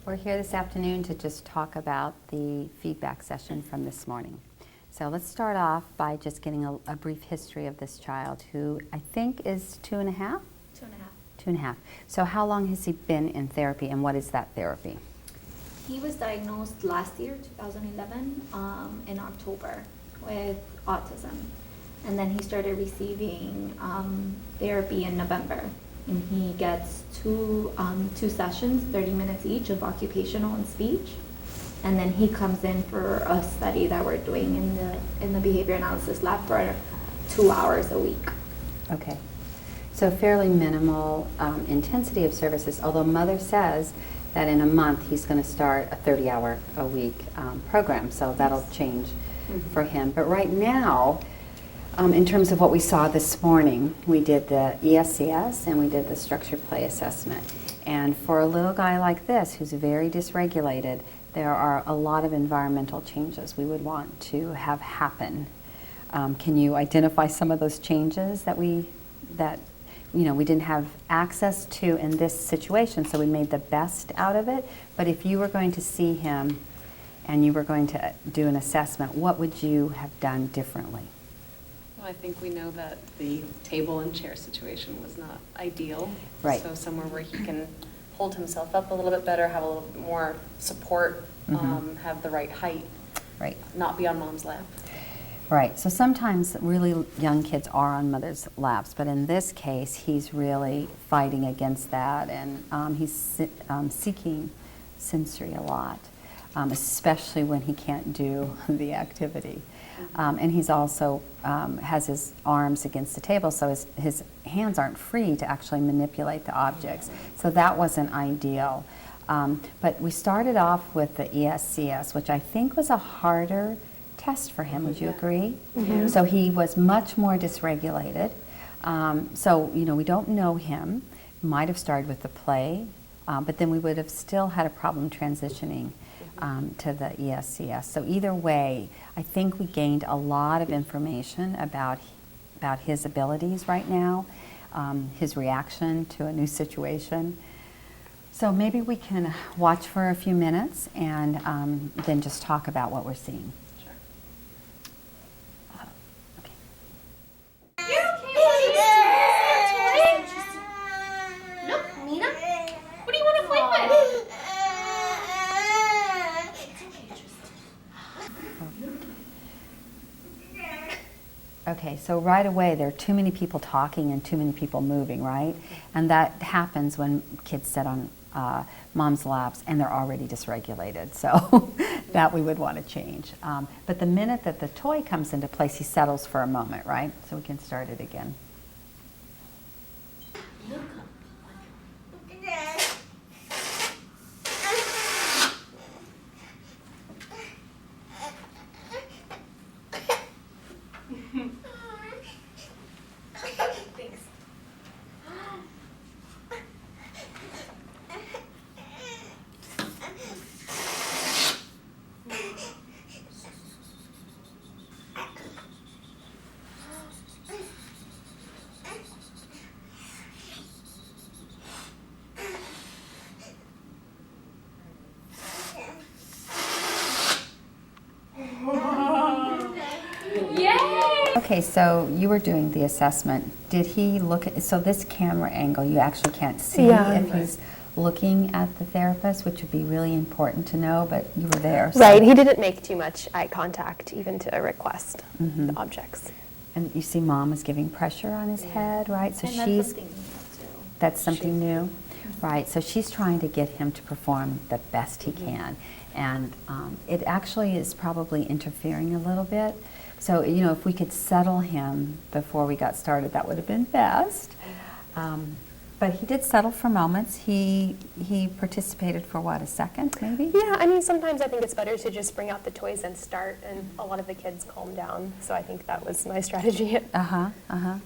We're here this afternoon to just talk about the feedback session from this morning. So let's start off by just getting a brief history of this child who I think is 2.5? 2.5. 2.5. So how long has he been in therapy and what is that therapy? He was diagnosed last year, 2011, in October with autism. And then he started receiving therapy in November. And he gets two sessions, 30 minutes each, of occupational and speech. And then he comes in for a study that we're doing in the behavior analysis lab for 2 hours a week. Okay. So fairly minimal intensity of services, although Mother says that in a month he's going to start a 30-hour-a-week program, so that'll change for him. But right now, in terms of what we saw this morning, we did the ESCS and we did the structured play assessment. And for a little guy like this, who's very dysregulated, there are a lot of environmental changes we would want to have happen. Can you identify some of those changes that we didn't have access to in this situation, so we made the best out of it? But if you were going to see him and you were going to do an assessment, what would you have done differently? Well, I think we know that the table and chair situation was not ideal. Right. So somewhere where he can hold himself up a little bit better, have a little bit more support, have the right height, Right. not be on mom's lap. Right. So sometimes really young kids are on mother's laps, but in this case, he's really fighting against that, and he's seeking sensory a lot, especially when he can't do the activity. And he's also has his arms against the table, so his hands aren't free to actually manipulate the objects. So that wasn't ideal. But we started off with the ESCS, which I think was a harder test for him. Would you agree? Mm-hmm. So he was much more dysregulated. So, we don't know him. Might have started with the play, but then we would have still had a problem transitioning to the ESCS. So either way, I think we gained a lot of information about his abilities right now, his reaction to a new situation. So maybe we can watch for a few minutes and then just talk about what we're seeing. Sure. Okay. You're okay, buddy. Look, Nina, what do you want to play with? Okay, so right away there are too many people talking and too many people moving, right? And that happens when kids sit on mom's laps and they're already dysregulated. So that we would want to change. But the minute that the toy comes into place, he settles for a moment, right? So we can start it again. Okay, so you were doing the assessment. Did he look at, so this camera angle, you actually can't see if he's looking at the therapist, which would be really important to know, but you were there. So. Right, he didn't make too much eye contact even to request the objects. And you see mom is giving pressure on his head, right? So And that's something new. Right, so she's trying to get him to perform the best he can. And it actually is probably interfering a little bit. So, if we could settle him before we got started, that would have been best. But he did settle for moments. He participated for what, a second maybe? Yeah, I mean, sometimes I think it's better to just bring out the toys and start, and a lot of the kids calm down. So I think that was my strategy. And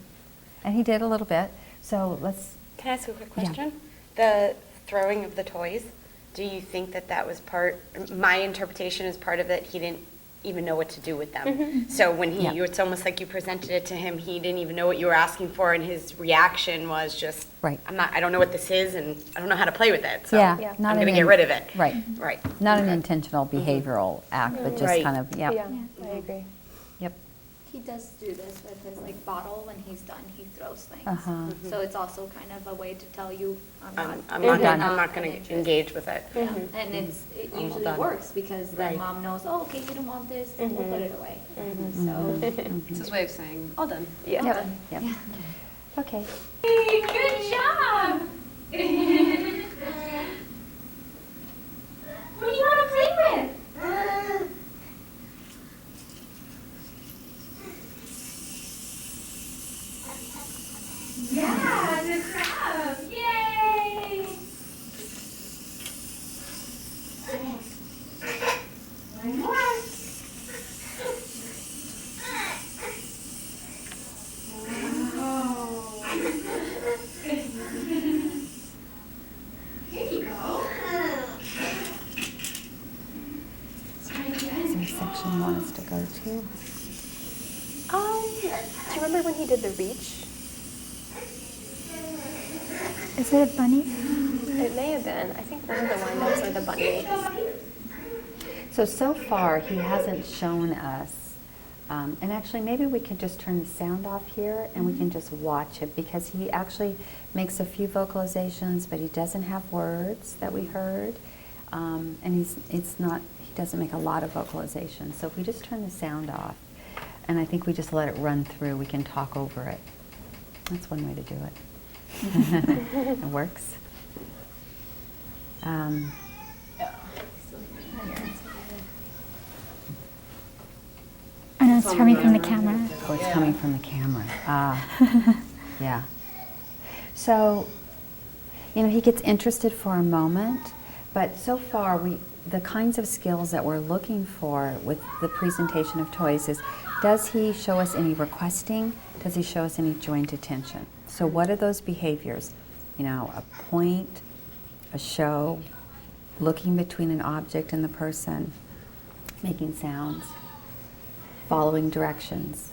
he did a little bit. So let's... Can I ask a quick question? Yeah. The throwing of the toys, do you think that was part, my interpretation is part of that he didn't even know what to do with them. So when Yeah. it's almost like you presented it to him, he didn't even know what you were asking for, and his reaction was just, Right. I don't know what this is, and I don't know how to play with it, so Yeah, Yeah. not I'm going to an get in- rid of it. Right. Right. Not an intentional behavioral act, but just Right. kind of, Yeah, yep, I agree. yep. He does do this with his like bottle. When he's done, he throws things. Uh-huh. So it's also kind of a way to tell you, I'm not. done. I'm not going to interested. engage with it. Yeah. And it usually done. works because the Right. mom knows, oh, okay, you don't want this, we'll put it away. So. It's his way of saying, all done. Yeah. Yep, yep. Okay. Good job. What do you want to play with? Yeah, the crab. Yay! One more. Here you go. Is there a section you want us to go to? Do you remember when he did the reach? Is it a bunny? It may have been. I think one of the windows or the bunny. So far, he hasn't shown us, and actually maybe we can just turn the sound off here and we can just watch it, because he actually makes a few vocalizations, but he doesn't have words that we heard, and he doesn't make a lot of vocalizations. So if we just turn the sound off, and I think we just let it run through, we can talk over it. That's one way to do it. It works. I know it's coming from the camera. Oh, it's coming from the camera. Ah, yeah. So, he gets interested for a moment, but so far the kinds of skills that we're looking for with the presentation of toys is, does he show us any requesting? Does he show us any joint attention? So what are those behaviors? A point, a show, looking between an object and the person, making sounds, following directions,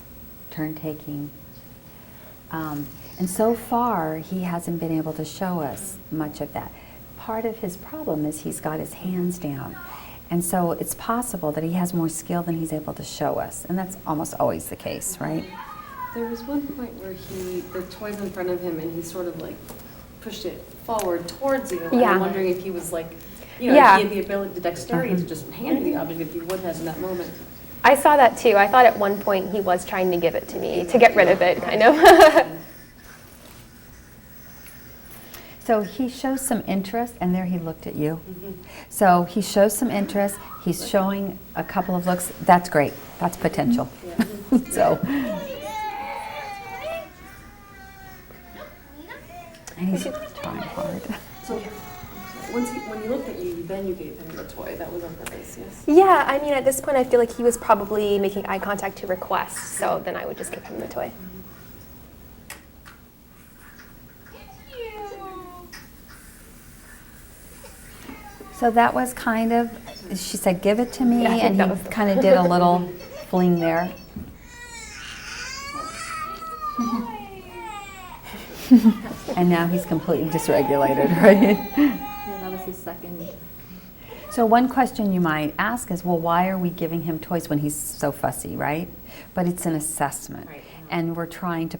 turn taking. And so far, he hasn't been able to show us much of that. Part of his problem is he's got his hands down. And so it's possible that he has more skill than he's able to show us. And that's almost always the case, right? There was one point where the toy's in front of him and he sort of like pushed it forward towards you. And Yeah. I'm wondering if he was like, Yeah. if he had the ability, the dexterity to just hand you the object if he would have in that moment. I saw that too. I thought at one point he was trying to give it to me to get rid of it, kind of. So he shows some interest, and there he looked at you. So he shows some interest. He's showing a couple of looks. That's great. That's potential. So, and he's trying hard. So when he looked at you, then you gave him the toy. That was on purpose, yes? Yeah, I mean, at this point, I feel like he was probably making eye contact to request, so then I would just give him the toy. So that was kind of, she said, give it to me, Yeah, I think and that he was the- kind of did a little fling there. And now he's completely dysregulated, right? Yeah, that was his second. So one question you might ask is, well, why are we giving him toys when he's so fussy, right? But it's an assessment. Right. And we're trying to,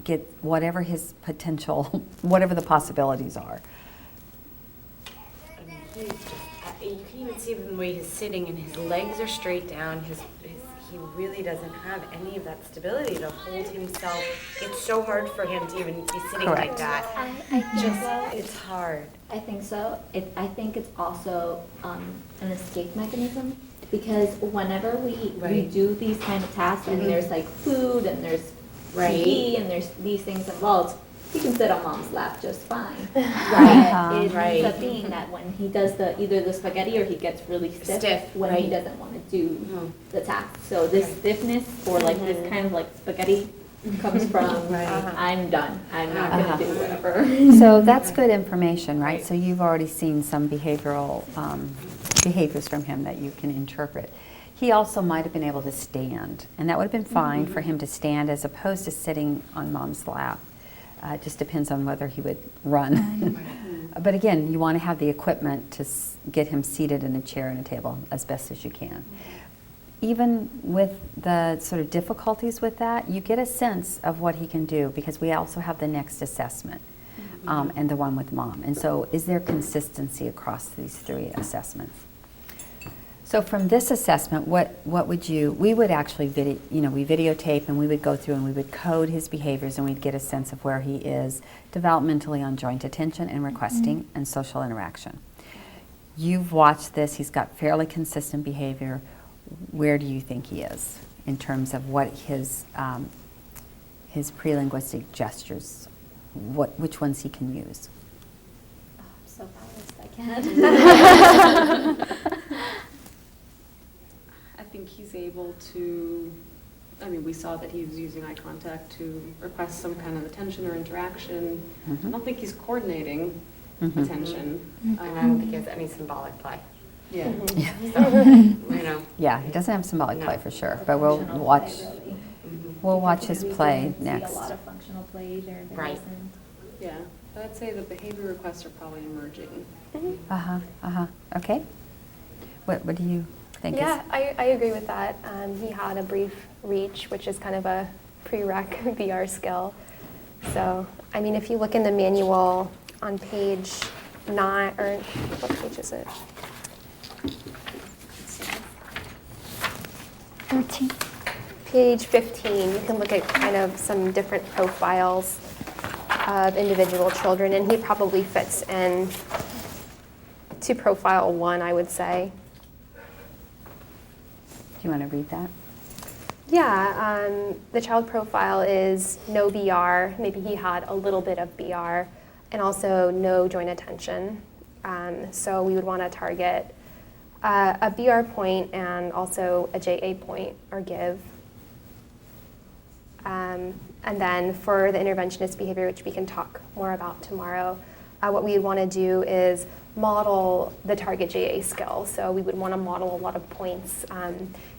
get whatever his potential, whatever the possibilities are. I mean, you can even see the way he's sitting, and his legs are straight down. He really doesn't have any of that stability to hold himself. It's so hard for him to even be sitting like Correct. that. I think so. It's hard. I think so. I think it's also an escape mechanism, because whenever we Right. do these kind of tasks and there's like food and there's Right. TV and there's these things involved, he can sit on mom's lap just fine. Uh-huh. But it's Right. the thing that when he does either the spaghetti or he gets really stiff when he right. doesn't want to do Mhm. the task. So this stiffness or like this kind of like spaghetti comes from Right. I'm done. I'm not Uh-huh. gonna do whatever. So that's good information, right? So you've already seen some behavioral behaviors from him that you can interpret. He also might have been able to stand, and that would have been fine for him to stand as opposed to sitting on mom's lap. It just depends on whether he would run. But again, you want to have the equipment to get him seated in a chair and a table as best as you can. Even with the sort of difficulties with that, you get a sense of what he can do because we also have the next assessment and the one with mom. And so is there consistency across these 3 assessments? So from this assessment, what would you, we would actually we videotape and we would go through and we would code his behaviors and we'd get a sense of where he is developmentally on joint attention and requesting and social interaction. You've watched this, he's got fairly consistent behavior. Where do you think he is in terms of what his pre-linguistic gestures, which ones he can use? Oh, I'm so biased, I can't. I think he's able to, we saw that he was using eye contact to request some kind of attention or interaction. I don't think he's coordinating attention. And I don't think he has any symbolic play. Yeah. Yeah, he doesn't have symbolic play for sure, but we'll watch. We'll watch his play next. See a lot of functional play. They're very Right. present. Yeah, but I'd say the behavior requests are probably emerging. Okay. What do you think? Yeah, I agree with that. He had a brief reach, which is kind of a prereq VR skill. So, if you look in the manual on page 9, or what page is it? 13. Page 15, you can look at kind of some different profiles of individual children, and he probably fits in to profile 1, I would say. Do you want to read that? Yeah, the child profile is no BR, maybe he had a little bit of BR, and also no joint attention. So we would want to target a BR point and also a JA point or give. And then for the interventionist behavior, which we can talk more about tomorrow, what we would want to do is model the target JA skill. So we would want to model a lot of points.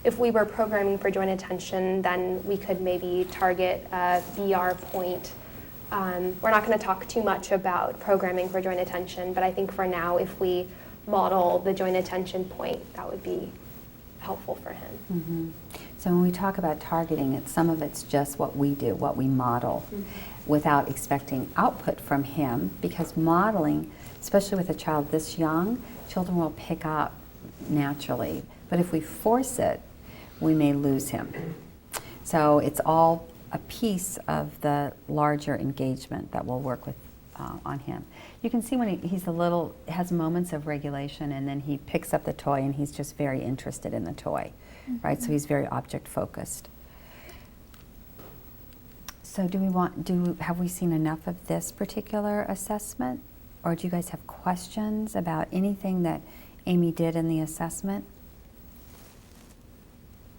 If we were programming for joint attention, then we could maybe target a BR point. We're not going to talk too much about programming for joint attention, but I think for now, if we model the joint attention point, that would be helpful for him. So when we talk about targeting, some of it's just what we do, what we model, without expecting output from him, because modeling, especially with a child this young, children will pick up naturally. But if we force it, we may lose him. So it's all a piece of the larger engagement that we'll work with on him. You can see when he's has moments of regulation, and then he picks up the toy and he's just very interested in the toy, right? So he's very object focused. So have we seen enough of this particular assessment? Or do you guys have questions about anything that Amy did in the assessment?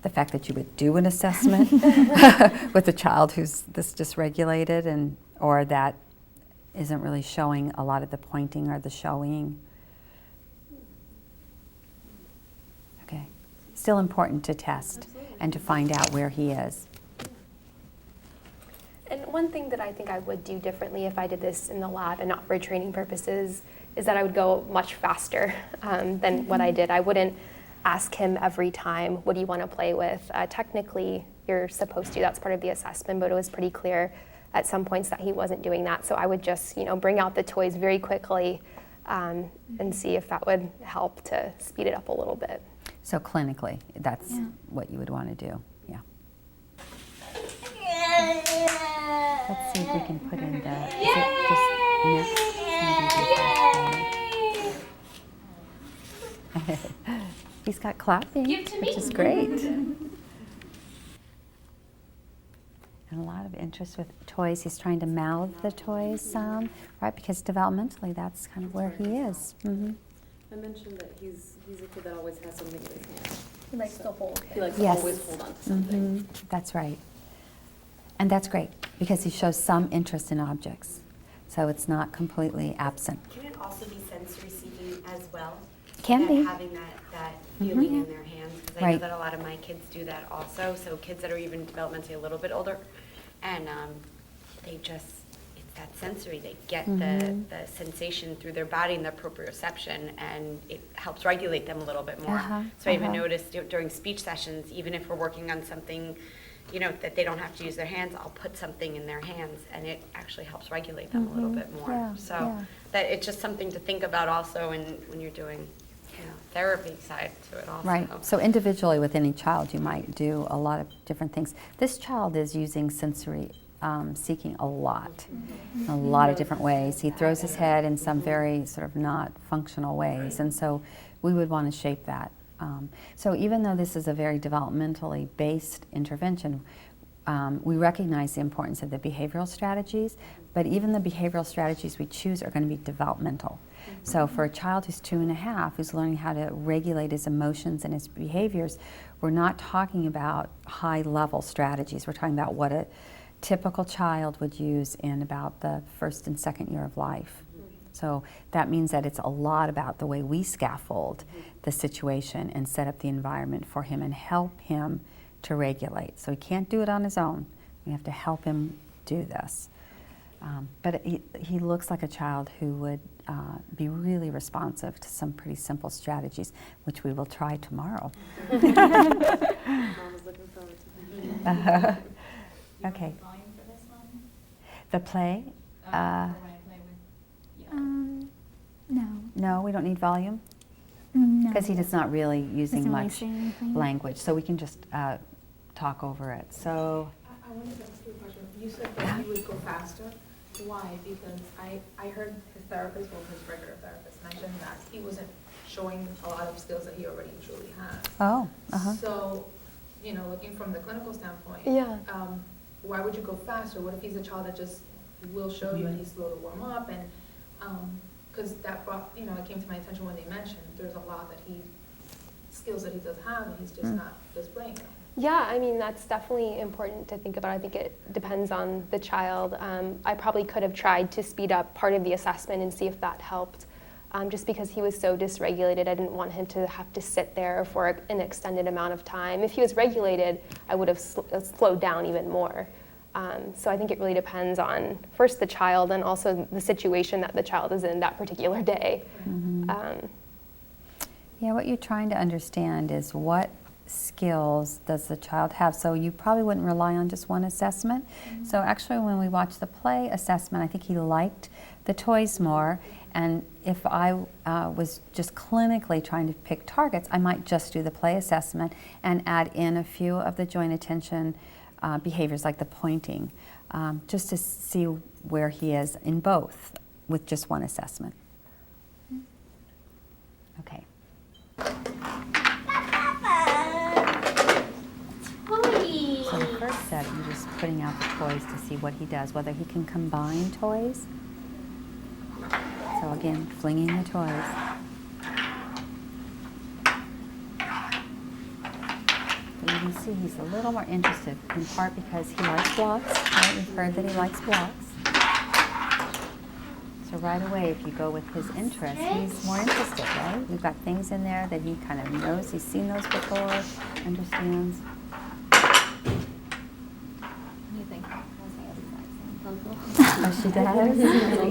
The fact that you would do an assessment with a child who's this dysregulated, or that isn't really showing a lot of the pointing or the showing. Okay. Still important to test and to find out where he is. And one thing that I think I would do differently if I did this in the lab and not for training purposes is that I would go much faster than what I did. I wouldn't ask him every time, what do you want to play with? Technically, you're supposed to. That's part of the assessment, but it was pretty clear at some points that he wasn't doing that. So I would just, bring out the toys very quickly and see if that would help to speed it up a little bit. So clinically, that's what you would want to do. Yeah. Let's see if we can put in the. Is it just next? He's got clapping, Give to me. which is great. And a lot of interest with toys. He's trying to mouth the toys some, right? Because developmentally, that's kind of where he is. I mentioned that he's a kid that always has something in his hand. He likes to hold. He likes Yes. to always hold on to something. That's right. And that's great, because he shows some interest in objects. So it's not completely absent. Can it also be sensory seeking as well? Can that be. having that feeling in their hands, because I know Right. that a lot of my kids do that also, so kids that are even developmentally a little bit older, and they just, it's that sensory, they get the sensation through their body and the proprioception, and it helps regulate them a little bit more. So I even noticed during speech sessions, even if we're working on something, you know, that they don't have to use their hands, I'll put something in their hands, and it actually helps regulate them a little bit more. Yeah, So yeah. that it's just something to think about also when you're doing, you know, therapy side to it also. Right. So individually with any child, you might do a lot of different things. This child is using sensory seeking a lot, in a lot of different ways. He throws his head in some very sort of not functional ways, and so we would want to shape that. So even though this is a very developmentally based intervention, we recognize the importance of the behavioral strategies, but even the behavioral strategies we choose are going to be developmental. So for a child who's 2.5, who's learning how to regulate his emotions and his behaviors, we're not talking about high-level strategies. We're talking about what a typical child would use in about the first and second year of life. So that means that it's a lot about the way we scaffold the situation and set up the environment for him and help him to regulate. So he can't do it on his own. We have to help him do this. But he looks like a child who would be really responsive to some pretty simple strategies, which we will try tomorrow. Mom was looking forward to that. Okay. Volume for this one? The play? Or when I play with, No. No, we don't need volume No. because he is not really using Doesn't really much say anything. language, so we can just talk over it. So, I wanted to ask you a question. You said that you would go faster. Why? Because I heard his therapist, well, his regular therapist, mention that he wasn't showing a lot of skills that he already truly has. So, you know, looking from the clinical standpoint, why would you go faster? What if he's a child that just will show you and he's slow to warm up? And because that brought, you know, it came to my attention when they mentioned there's a lot that skills that he does have and he's just not displaying them. Yeah, I mean, that's definitely important to think about. I think it depends on the child. I probably could have tried to speed up part of the assessment and see if that helped. Just because he was so dysregulated, I didn't want him to have to sit there for an extended amount of time. If he was regulated, I would have slowed down even more. So I think it really depends on, first, the child and also the situation that the child is in that particular day. yeah, what you're trying to understand is what skills does the child have? So you probably wouldn't rely on just one assessment. So actually when we watched the play assessment, I think he liked the toys more. And if I was just clinically trying to pick targets, I might just do the play assessment and add in a few of the joint attention behaviors like the pointing, just to see where he is in both with just one assessment. Okay. So the first set, you're just putting out the toys to see what he does, whether he can combine toys. So again, flinging the toys. But you can see he's a little more interested, in part because he likes blocks, right? We've heard that he likes blocks. So right away, if you go with his interest, he's more interested, right? We've got things in there that he kind of knows, he's seen those before, understands. Oh, she does?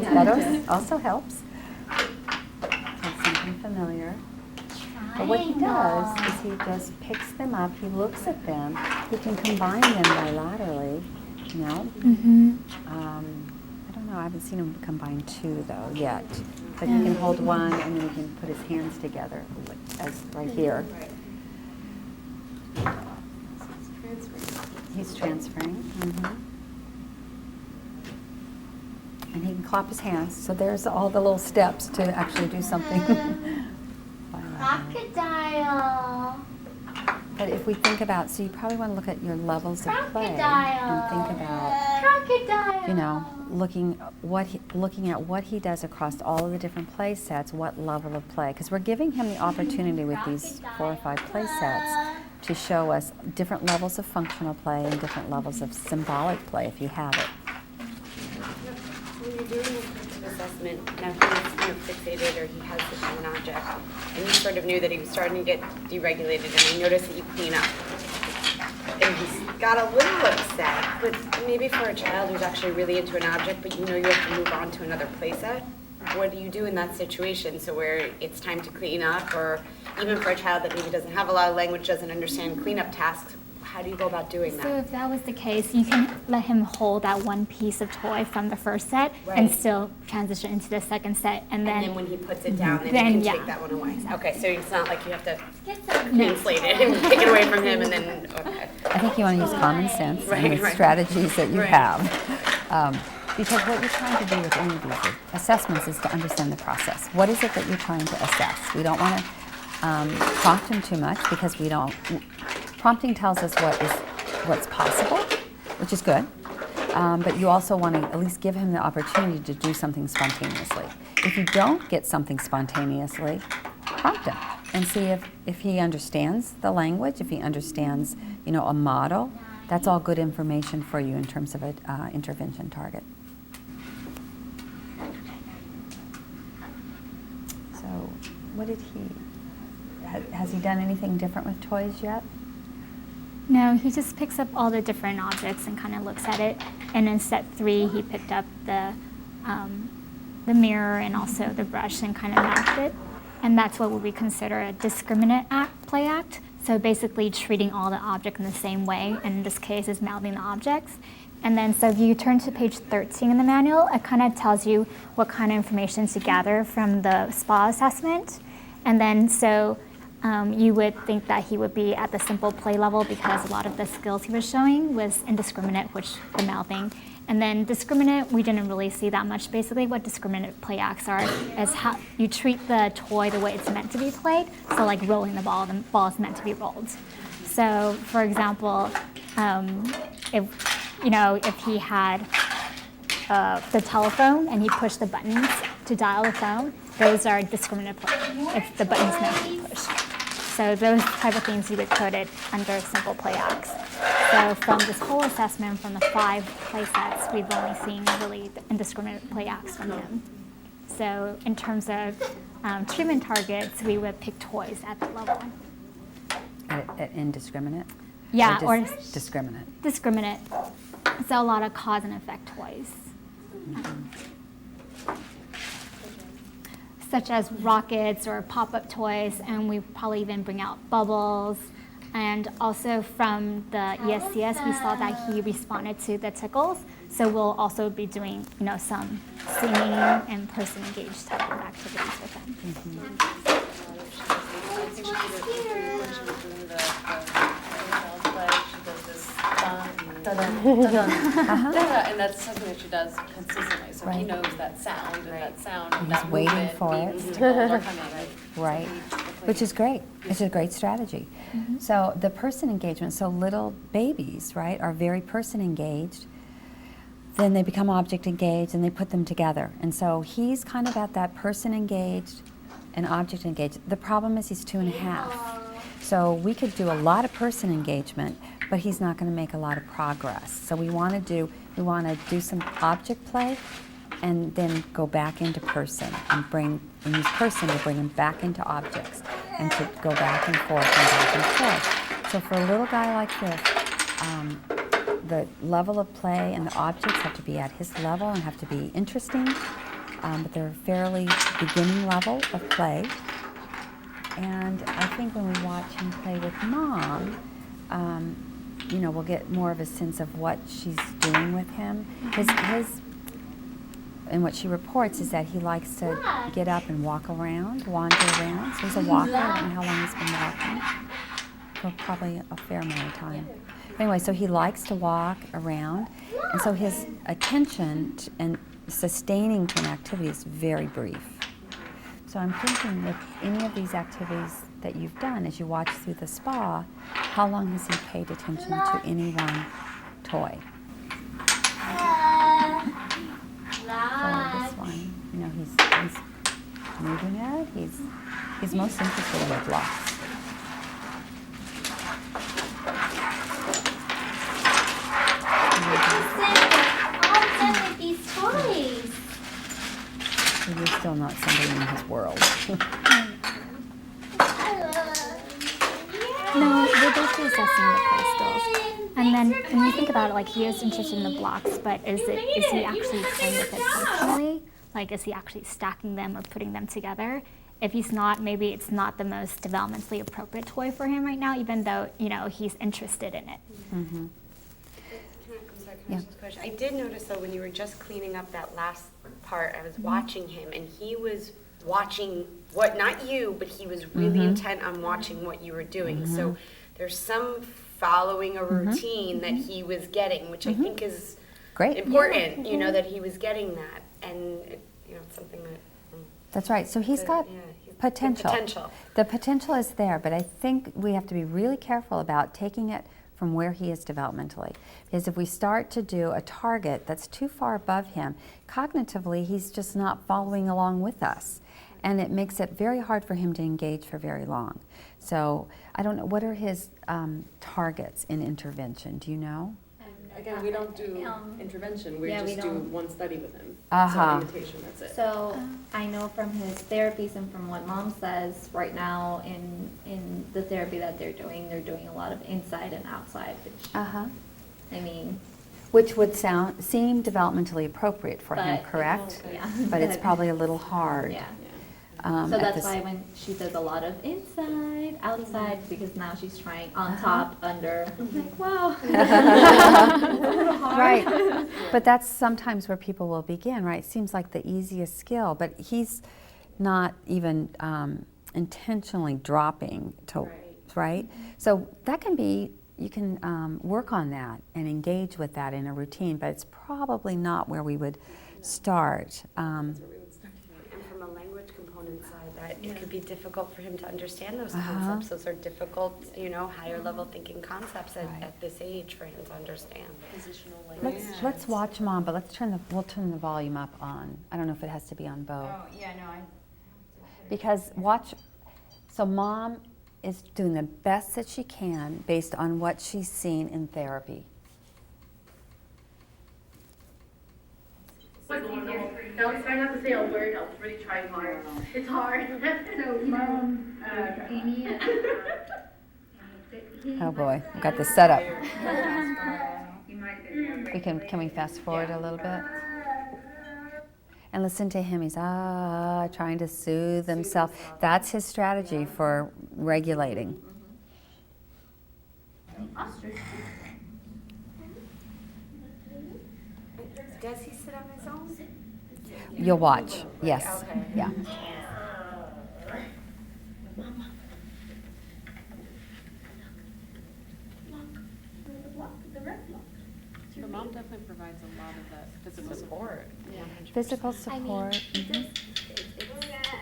That also helps. It's something familiar. But what he does is he just picks them up, he looks at them, he can combine them bilaterally, you know? I don't know, I haven't seen him combine two though yet. But he can hold one and then he can put his hands together, as right here. He's transferring. And he can clap his hands. So there's all the little steps to actually do something. Crocodile. But if we think about, so you probably want to look at your levels of play and think about, Crocodile. you know, looking at what he does across all of the different play sets, what level of play. Because we're giving him the opportunity with these 4 or 5 play sets to show us different levels of functional play and different levels of symbolic play if you have it. When you're doing this assessment. Now he's fixated, or he has this on an object, and you sort of knew that he was starting to get deregulated, and you noticed that you clean up. And he's got a little upset, but maybe for a child who's actually really into an object, but you know you have to move on to another playset, what do you do in that situation? So where it's time to clean up, or even for a child that maybe doesn't have a lot of language, doesn't understand cleanup tasks, how do you go about doing So that? if that was the case, you can let him hold that one piece of toy from the first set Right. and still transition into the second set, and And then then when he puts it down, then Then, you can yeah. take that one away. Okay, so it's not like you have to Get some. translate it and take it away from him and then, okay. I think you want to use common sense Right, and the right. strategies that you Right. have. Because what you're trying to do with any of these assessments is to understand the process. What is it that you're trying to assess? We don't want to prompt him too much, because we don't. Prompting tells us what's possible, which is good. But you also want to at least give him the opportunity to do something spontaneously. If you don't get something spontaneously, prompt him and see if he understands the language, if he understands, a model. That's all good information for you in terms of an intervention target. So, what did has he done anything different with toys yet? no, he just picks up all the different objects and kind of looks at it. And in set 3, he picked up the mirror and also the brush and kind of mapped it. And that's what we consider a discriminant play act. So basically treating all the objects in the same way, and in this case is mouthing the objects. And then so if you turn to page 13 in the manual, it kind of tells you what kind of information to gather from the SPA assessment. And then so you would think that he would be at the simple play level, because a lot of the skills he was showing was indiscriminate, which the mouthing. And then discriminant, we didn't really see that much. Basically what discriminant play acts are is how you treat the toy the way it's meant to be played. So like rolling the ball is meant to be rolled. So for example, if he had the telephone and he pushed the buttons to dial the phone, those are discriminant play if the button's meant to be pushed. So those type of things you would code it under simple play acts. So from this whole assessment, from the 5 play sets, we've only seen really indiscriminate play acts from him. So in terms of treatment targets, we would pick toys at that level. At indiscriminate? Yeah, or discriminate. discriminate. So a lot of cause and effect toys. Such as rockets or pop-up toys, and we probably even bring out bubbles. And also from the ESCS, we saw that he responded to the tickles. So we'll also be doing, some singing and person-engaged type of activities with him. I think she did it when she was doing the child's play. She does this da-da, and that's something that she does consistently. So he Right. knows that sound and that sound and He's that waiting movement for it. means tickles are coming. Right, which is great. It's a great strategy. So the person engagement, so little babies, right, are very person engaged. Then they become object engaged and they put them together. And so he's kind of at that person engaged and object engaged. The problem is he's 2.5. So we could do a lot of person engagement, but he's not going to make a lot of progress. So we want to do some object play and then go back into person and use person to bring him back into objects and to go back and forth and back and forth. So for a little guy like this, the level of play and the objects have to be at his level and have to be interesting, but they're fairly beginning level of play. And I think when we watch him play with Mom, we'll get more of a sense of what she's doing with him. And what she reports is that he likes to get up and walk around, wander around. So he's a walker. I don't know how long he's been walking. For probably a fair amount of time. Anyway, so he likes to walk around. And so his attention and sustaining to an activity is very brief. So I'm thinking with any of these activities that you've done as you watch through the SPA, how long has he paid attention to any one toy? So this one, he's moving it. He's most interested in the blocks. All done with these toys. mostly assessing the play skills. And then when you think about it, like he is interested in the blocks, but is he actually playing with it functionally? Like is he actually stacking them or putting them together? If he's not, maybe it's not the most developmentally appropriate toy for him right now, even though, he's interested in it. Mm-hmm. Can I ask a question? I did notice though, when you were just cleaning up that last part, I was watching him and he was watching not you, but he was really intent on watching what you were doing. So there's some following a routine that he was getting, which I think is Great. important, that he was getting that. And, it's something that. That's right. So he's got potential. The potential is there, but I think we have to be really careful about taking it from where he is developmentally. Because if we start to do a target that's too far above him, cognitively he's just not following along with us. And it makes it very hard for him to engage for very long. So I don't know, what are his targets in intervention? Do you know? Again, we don't do intervention, we Yeah, we just do don't. one study with him. Uh-huh. So imitation, that's it. So I know from his therapies and from what mom says, right now in the therapy that they're doing a lot of inside and outside, which, Uh-huh. I mean. Which would seem developmentally appropriate for him, but- correct? Yeah. But it's probably a little hard. Yeah. at So that's this- why when she does a lot of inside, outside, because now she's trying on top, under, I'm like, wow. It's a little hard. Right, but that's sometimes where people will begin, right? Seems like the easiest skill, but he's not even intentionally dropping to, right? So that can be, you can work on that and engage with that in a routine, but it's probably not where we would start. And from a language component side, that it could be difficult for him to understand those concepts. Those are difficult, higher level thinking concepts at this age for him to understand. Positional language. Let's watch Mom, but we'll turn the volume up on. I don't know if it has to be on both. Oh, yeah, no, Because so Mom is doing the best that she can based on what she's seen in therapy. what's easier? I'll try not to say a word, I'll really try hard. It's hard. So, Amy and, Oh boy, we got the setup. Can we fast forward a little bit? And listen to him, he's trying to soothe himself. That's his strategy for regulating. ostrich. Does he sit on his own? You'll watch, yes, Okay. yeah. Your mom definitely provides a lot of that physical support. Yeah. Physical support. It's to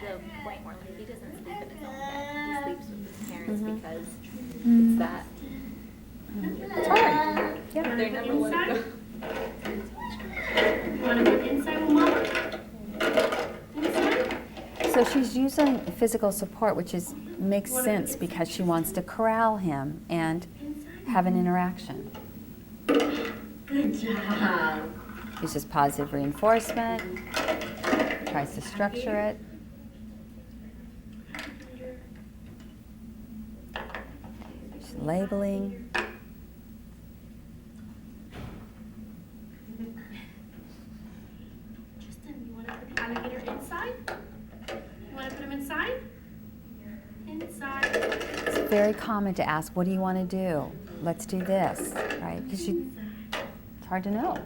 the point where like, he doesn't sleep in his own bed. He sleeps with his parents because it's that. It's hard. Yeah. They're number one. You want to be inside with mama? Inside? So she's using physical support, which makes sense because she wants to corral him and have an interaction. Good job. Uses positive reinforcement, tries to structure it. She's labeling. Tristan, you want to put the alligator inside? You want to put him inside? Inside. It's very common to ask, what do you want to do? Let's do this, right? Because it's hard to know.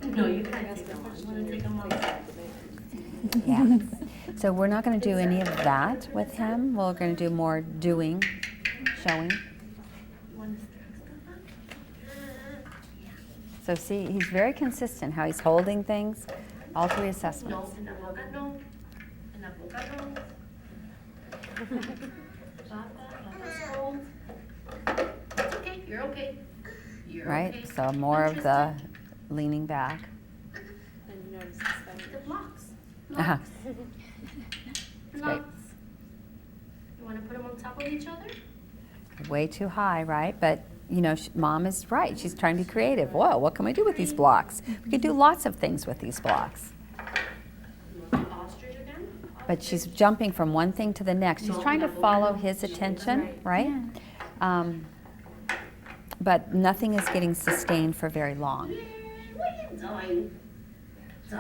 No, you can't take him on. You want to take him on? Yeah. So we're not going to do any of that with him. We're going to do more doing, showing. So see, he's very consistent how he's holding things, all three assessments. No, en la boca no. En la boca no. It's okay, you're okay. You're Right? okay. So more of the leaning back. And you notice The blocks. Uh-huh. Blocks. great. You want to put them on top of each other? Way too high, right? But Mom is right. She's trying to be creative. Whoa, what can we do with these blocks? We could do lots of things with these blocks. Ostrich again? But she's jumping from one thing to the next. She's trying to follow his attention, right? But nothing is getting sustained for very long. So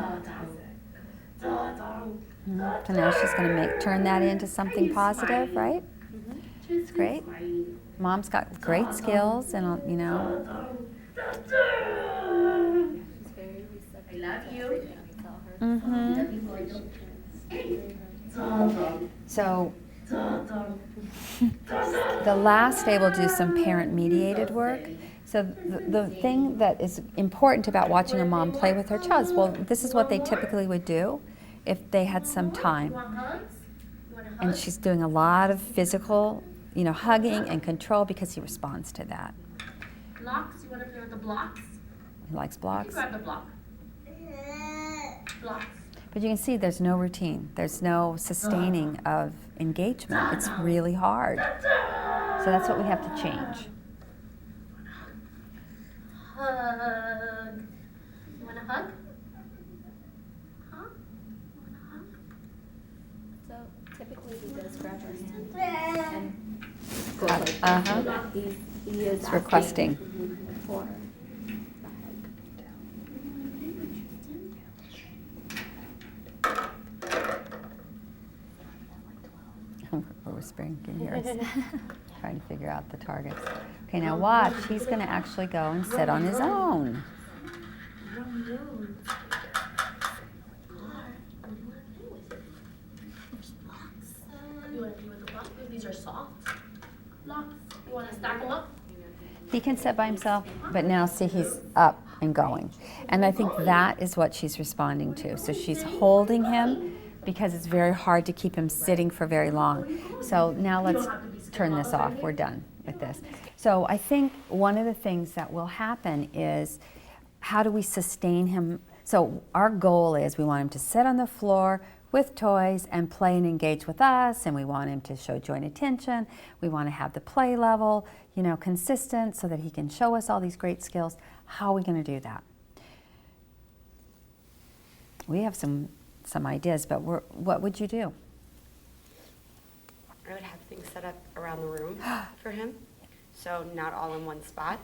now she's going to turn that into something positive, right? It's great. Mom's got great skills, and She's very receptive. I love you. So the last day we'll do some parent-mediated work. So the thing that is important about watching a mom play with her child is, well, this is what they typically would do if they had some time. And she's doing a lot of physical, hugging and control because he responds to that. Blocks, you want to play with the blocks? He likes blocks. Grab the block. Blocks. But you can see there's no routine. There's no sustaining of engagement. It's really hard. So that's what we have to change. Hug. You want to hug? Huh? You want to hug? So typically he does grab her hand and go like this. Uh-huh. He is It's requesting. for the hug. We're whispering, can you hear us? Trying to figure out the targets. Okay, now watch. He's going to actually go and sit on his own. You want to play with the blocks? These are soft blocks. You want to stack them up? He can sit by himself, but now see he's up and going. And I think that is what she's responding to. So she's holding him because it's very hard to keep him sitting for very long. So now let's turn this off. We're done with this. So I think one of the things that will happen is, how do we sustain him? So our goal is we want him to sit on the floor with toys and play and engage with us, and we want him to show joint attention. We want to have the play level, consistent so that he can show us all these great skills. How are we going to do that? We have some ideas, but what would you do? I would have things set up around the room for him, so not all in one spot.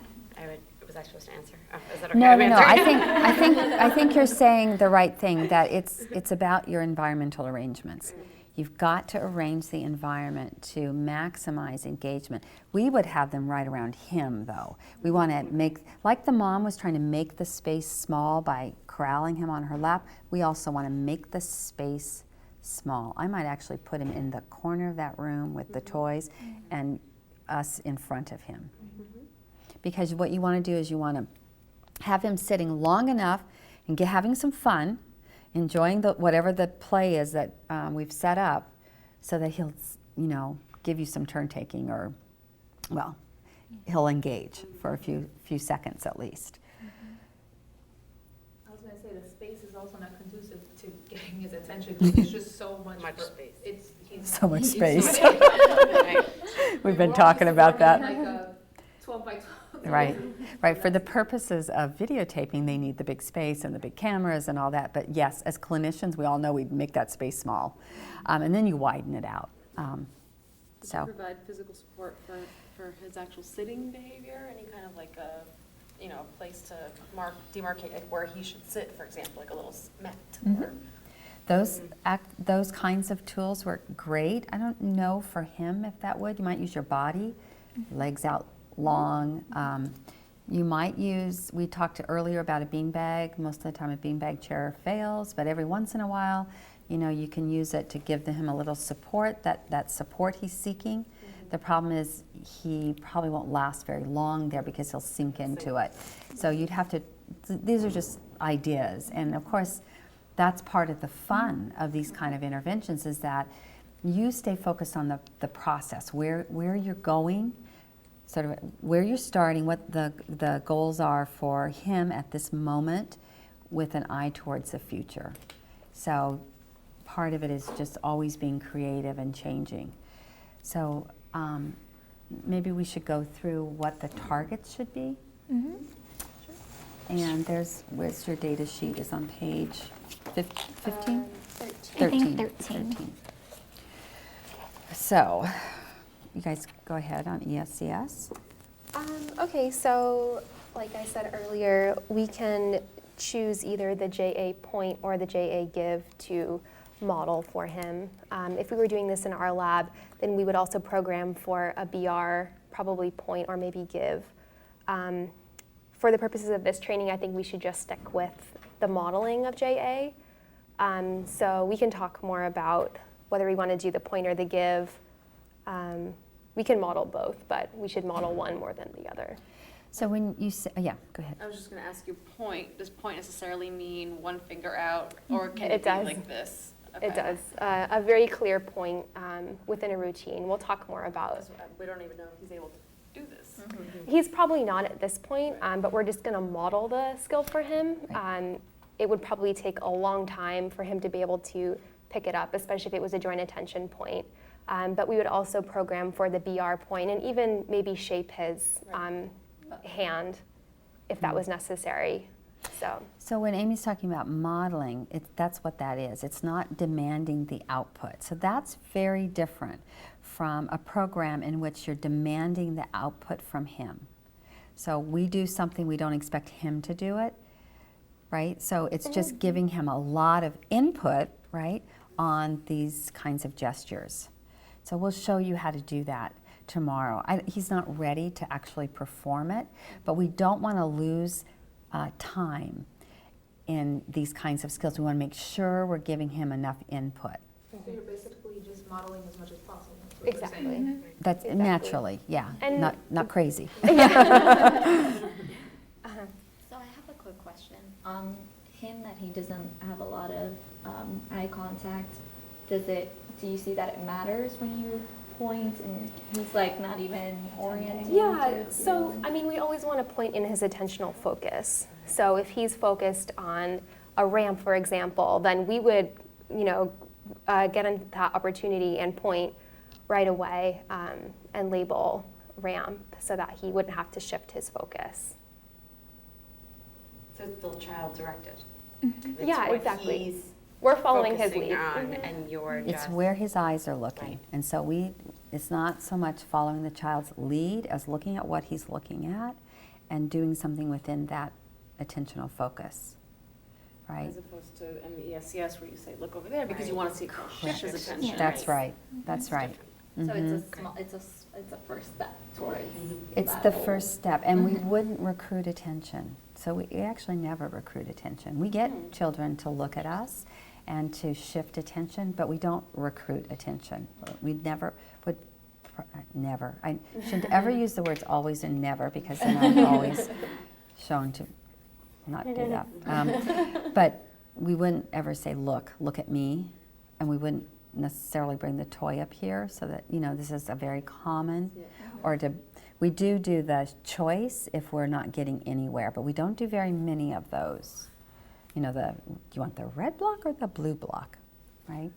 Was I supposed to answer? Oh, is that okay? No. I'm answering. I think you're saying the right thing, that it's about your environmental arrangements. You've got to arrange the environment to maximize engagement. We would have them right around him, though. We want to make, like the mom was trying to make the space small by corralling him on her lap, we also want to make the space small. I might actually put him in the corner of that room with the toys and us in front of him. Because what you want to do is you want to have him sitting long enough and having some fun, enjoying whatever the play is that we've set up, so that he'll, give you some turn taking, or, well, he'll engage for a few seconds at least. I was going to say the space is also not conducive to getting his attention, because there's just so much space. So much space. Right. We've been talking about that. Like a 12 by 12. Right. For the purposes of videotaping, they need the big space and the big cameras and all that. But yes, as clinicians, we all know we'd make that space small. And then you widen it out. Does it provide physical support for his actual sitting behavior? Any kind of like a place to demarcate like where he should sit, for example, like a little mat. Or, Those kinds of tools work great. I don't know for him if that would. You might use your body, legs out long. You might use, we talked earlier about a beanbag. Most of the time a beanbag chair fails, but every once in a while, you can use it to give him a little support, that support he's seeking. The problem is he probably won't last very long there because he'll sink into it. So you'd have to, these are just ideas. And of course, that's part of the fun of these kind of interventions, is that you stay focused on the process, where you're going, sort of where you're starting, what the goals are for him at this moment, with an eye towards the future. So part of it is just always being creative and changing. So maybe we should go through what the targets should be. And where's your data sheet? Is on page 15? 13. I think 13. So you guys go ahead on ESCS. Okay, so like I said earlier, we can choose either the JA point or the JA give to model for him. If we were doing this in our lab, then we would also program for a BR, probably point or maybe give. For the purposes of this training, I think we should just stick with the modeling of JA. So we can talk more about whether we want to do the point or the give. We can model both, but we should model one more than the other. So when you say, yeah, go ahead. I was just going to ask you, point, does point necessarily mean one finger out, or can It it be does. like this? It Okay. does. A very clear point within a routine. We'll talk more about. Because we don't even know if he's able to do this. He's probably not at this point, but we're just going to model the skill for him. It would probably take a long time for him to be able to pick it up, especially if it was a joint attention point. But we would also program for the BR point and even maybe shape his hand if that was necessary. So when Amy's talking about modeling, that's what that is. It's not demanding the output. So that's very different from a program in which you're demanding the output from him. So we do something, we don't expect him to do it, right? So it's just giving him a lot of input, right, on these kinds of gestures. So we'll show you how to do that tomorrow. He's not ready to actually perform it, but we don't want to lose time in these kinds of skills. We want to make sure we're giving him enough input. So you're basically just modeling as much as possible. That's what you're Exactly. saying. That's Exactly. naturally, yeah, And- not crazy. So I have a quick question. Him that he doesn't have a lot of eye contact, do you see that it matters when you point and he's like not even orienting? Yeah, so I mean, we always want to point in his attentional focus. So if he's focused on a ramp, for example, then we would, get in that opportunity and point right away and label ramp so that he wouldn't have to shift his focus. So it's still child directed. Mm-hmm. Yeah, exactly. We're following his lead. On, and you're It's just where his eyes are looking. Right. And so it's not so much following the child's lead as looking at what he's looking at and doing something within that attentional focus, right? As opposed to in the ESCS where you say, look over there, because you want to see how shift his Correct. attention. That's right, that's right. So Mhm. it's a first step towards. It's that the goal. first step, and we wouldn't recruit attention. So we actually never recruit attention. We get children to look at us and to shift attention, but we don't recruit attention. We never would, never. I shouldn't ever use the words always and never, because then I'm always shown to not do that. But we wouldn't ever say, look at me, and we wouldn't necessarily bring the toy up here so that, this is a very common, we do the choice if we're not getting anywhere, but we don't do very many of those. Do you want the red block or the blue block, right?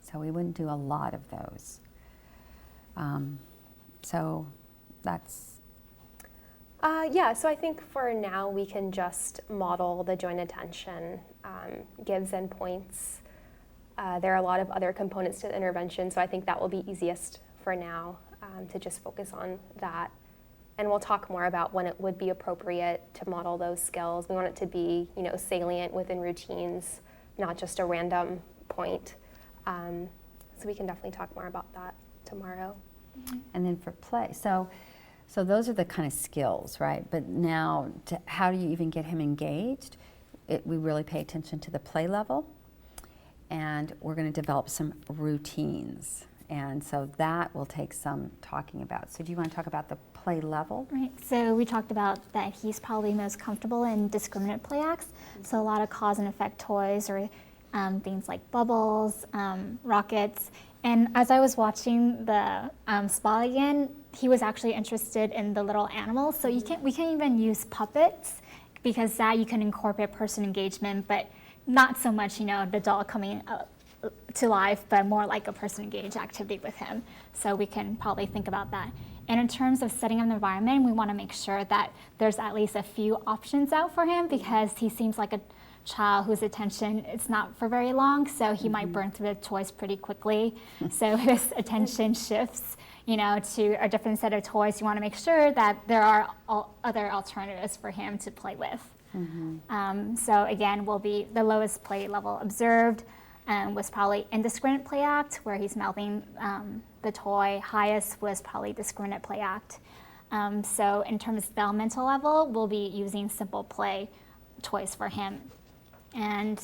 So we wouldn't do a lot of those. So that's... So I think for now we can just model the joint attention, gives and points. There are a lot of other components to the intervention, so I think that will be easiest for now, to just focus on that. And we'll talk more about when it would be appropriate to model those skills. We want it to be, salient within routines, not just a random point. So we can definitely talk more about that tomorrow. And then for play, so those are the kind of skills, right? But now, how do you even get him engaged? We really pay attention to the play level, and we're going to develop some routines. And so that will take some talking about. So do you want to talk about the play level? Right, so we talked about that he's probably most comfortable in discriminant play acts. So a lot of cause and effect toys or things like bubbles, rockets. And as I was watching the spa again, he was actually interested in the little animals. So we can even use puppets, because that you can incorporate person engagement, but not so much, the doll coming to life, but more like a person engaged activity with him. So we can probably think about that. And in terms of setting up an environment, we want to make sure that there's at least a few options out for him, because he seems like a child whose attention is not for very long, so he might burn through the toys pretty quickly. So his attention shifts, to a different set of toys, you want to make sure that there are other alternatives for him to play with. So again, will be the lowest play level observed was probably Indiscriminate Play Act, where he's mouthing the toy. Highest was probably Discriminant Play Act. So in terms of developmental level, we'll be using simple play toys for him. And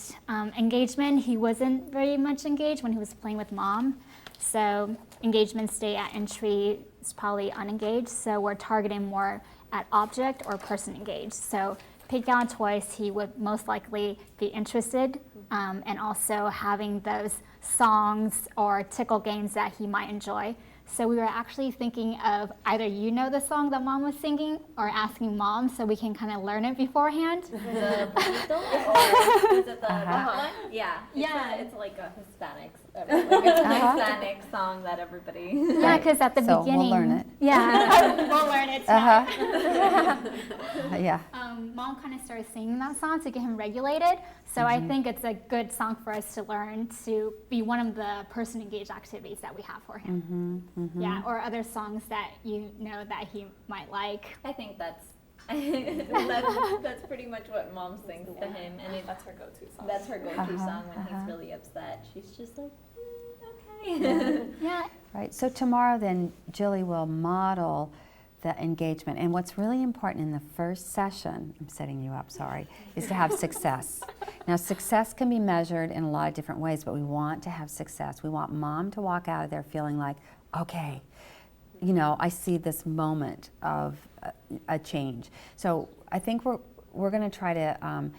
engagement, he wasn't very much engaged when he was playing with mom. So engagement stay at entry is probably unengaged. So we're targeting more at object or person engaged. So pick out toys he would most likely be interested, and also having those songs or tickle games that he might enjoy. So we were actually thinking of either the song that mom was singing or asking mom so we can kind of learn it beforehand. The bonito, or is it the rock one? Yeah. Yeah. It's like a Hispanic, Hispanic song that everybody. Yeah, because at the So we'll beginning. learn it. Yeah, we'll learn it tonight. Yeah. Mom kind of started singing that song to get him regulated. So I think it's a good song for us to learn to be one of the person engaged activities that we have for him. Yeah, or other songs that that he might like. I think that's pretty much what mom sings to him, and That's her go-to song. that's her go-to song when he's really upset. She's just like, okay. Yeah. Right, so tomorrow then Jilly will model the engagement. And what's really important in the first session, I'm setting you up, sorry, is to have success. Now success can be measured in a lot of different ways, but we want to have success. We want mom to walk out of there feeling like, okay, I see this moment of a change. So I think we're going to try to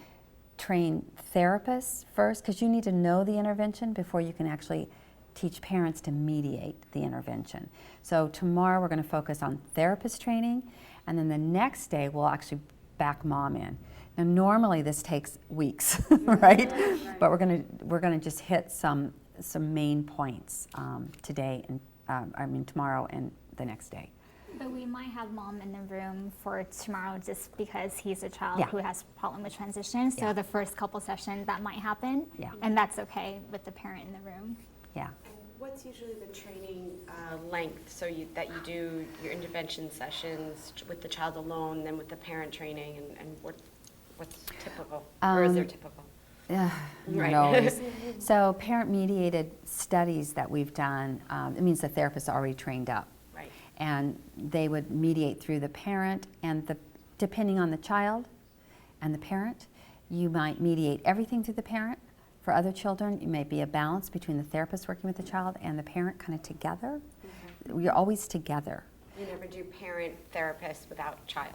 train therapists first, because you need to know the intervention before you can actually teach parents to mediate the intervention. So tomorrow we're going to focus on therapist training, and then the next day we'll actually back mom in. Now normally this takes weeks, right? But we're going to just hit some main points today and tomorrow and the next day. But we might have mom in the room for tomorrow just because he's a child who has problem with transition. So the first couple sessions that might happen, and that's okay with the parent in the room. Yeah. What's usually the training length? So that you do your intervention sessions with the child alone, then with the parent training, and what's typical, or is there typical? Not Right. always. So parent-mediated studies that we've done, it means the therapist already trained up. Right. And they would mediate through the parent, and depending on the child and the parent, you might mediate everything through the parent. For other children, it may be a balance between the therapist working with the child and the parent kind of together. We're always together. You never do parent-therapist without child?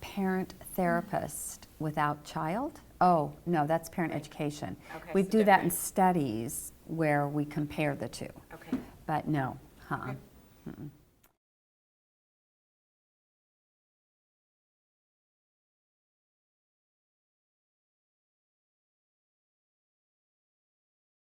Parent-therapist without child? Oh, no, that's parent education. Okay, We so do that in different. studies where we compare the two. Okay. But no, Okay. Mm-mm.